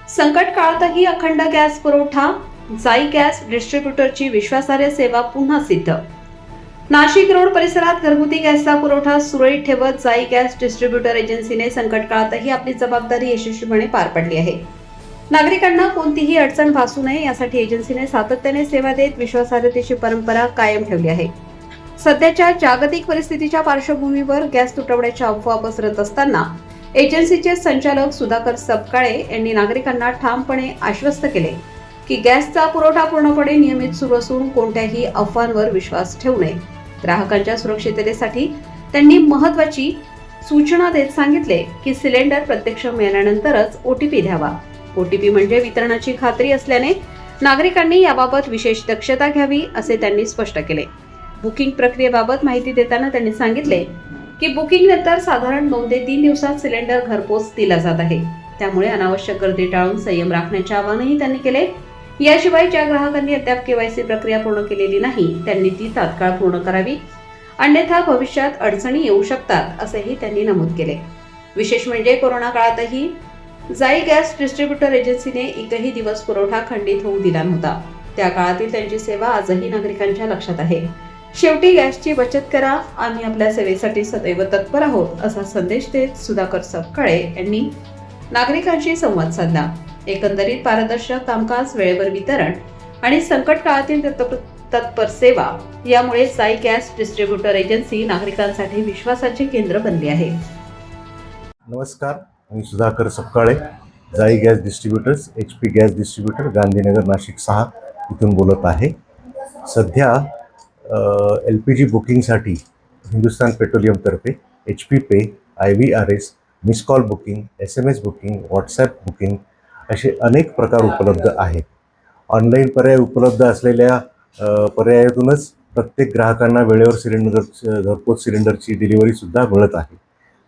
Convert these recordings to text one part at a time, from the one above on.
संकट काळातही अखंड गॅस पुरवठा, जाई गॅस डिस्ट्रीब्युटरची विश्वासार्ह सेवा पुन्हा सिद्ध। नाशिक रोड परिसरात घरगुती गॅसचा पुरवठा सुरळीत ठेवत जाई गॅस डिस्ट्रीब्युटर एजन्सीने संकट काळातही आपली जबाबदारी यशस्वीपणे पार पाडली आहे। नागरिकांना कोणतीही अडचण भासू नये यासाठी एजन्सीने सातत्याने सेवा देत विश्वासार्हतेची परंपरा कायम ठेवली आहे। सध्याच्या जागतिक परिस्थितीच्या पार्श्वभूमीवर गॅस तुटवड्याच्या अफवा पसरत असताना एजन्सीचे संचालक सुधाकर सपकाळे यांनी नागरिकांना ठामपणे आश्वस्त केले की गॅसचा पुरवठा पूर्णपणे नियमित सुरू असून कोणत्याही अफवांवर विश्वास ठेवू नये। ग्राहकांच्या सुरक्षिततेसाठी त्यांनी महत्त्वाची सूचना देत सांगितले की सिलेंडर प्रत्यक्ष मिळाल्यानंतरच ओटीपी द्यावा। ओटीपी म्हणजे वितरणाची खात्री असल्याने नागरिकांनी याबाबत विशेष दक्षता घ्यावी असे त्यांनी स्पष्ट केले। बुकिंग प्रक्रियेबाबत माहिती देताना त्यांनी सांगितले की बुकिंग नंतर साधारण 2 ते 3 दिवसात सिलेंडर घरपोच दिला जात आहे। त्यामुळे अनावश्यक गर्दी टाळून संयम राखण्याचे आवाहनही त्यांनी केले। याशिवाय ज्या ग्राहकांनी अद्याप केवायसी प्रक्रिया पूर्ण केलेली नाही त्यांनी ती तात्काळ पूर्ण करावी, अन्यथा भविष्यात अडचणी येऊ शकतात असेही त्यांनी नमूद केले। विशेष म्हणजे कोरोना काळातही जाई गॅस डिस्ट्रीब्युटर एजन्सीने एकही दिवस पुरवठा खंडित होऊ दिला नव्हता। त्या काळातील त्यांची सेवा आजही नागरिकांच्या लक्षात आहे। शेवटी गॅसची बचत करा, आम्ही आपल्या सेवेसाठी सदैव तत्पर आहोत असा संदेश देत सुधाकर सपकाळे यांनी नागरिकांशी संवाद साधला। एकंदरीत पारदर्शक कामकाज, वेळेवर वितरण आणि संकट काळातील तत्पर सेवा यामुळे जाई गॅस डिस्ट्रीब्युटर एजन्सी नागरिकांसाठी विश्वासाचे केंद्र बनली आहे। नमस्कार, मी सुधाकर सपकाळे, जाई gas distributors, HP gas distributor, Gandhinagar, Nashik 6 इथून बोलत आहे। सध्या LPG बुकिंगसाठी हिंदुस्तान पेट्रोलियमतर्फे HP पे, IVRS, miss call booking, SMS booking, WhatsApp booking असे अनेक प्रकार उपलब्ध आहेत। ऑनलाईन पर्याय उपलब्ध असलेल्या पर्यायातूनच प्रत्येक ग्राहकांना वेळेवर घरपोच सिलेंडरची डिलिव्हरीसुद्धा मिळत आहे।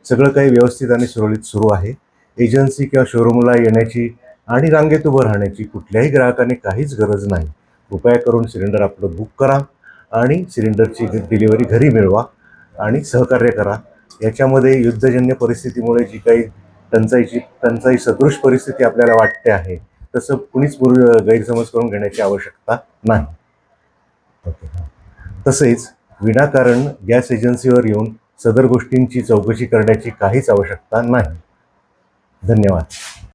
सगळं काही व्यवस्थित आणि सुरळीत सुरू आहे। एजन्सी किंवा शोरूमला येण्याची आणि रांगेत उभं राहण्याची कुठल्याही ग्राहकाने काहीच गरज नाही। कृपया करून सिलेंडर आपलं बुक करा आणि सिलेंडरची डिलिव्हरी घरी मिळवा आणि सहकार्य करा। याच्यामध्ये युद्धजन्य परिस्थितीमुळे जी काही टंचाई सदृश परिस्थिती आपल्याला वाटते आहे, तसं कुणीच गैरसमज करून घेण्याची आवश्यकता नाही। तसेच विनाकारण गॅस एजन्सीवर येऊन सदर गोष्टींची चौकशी करण्याची काहीच आवश्यकता नाही। धन्यवाद।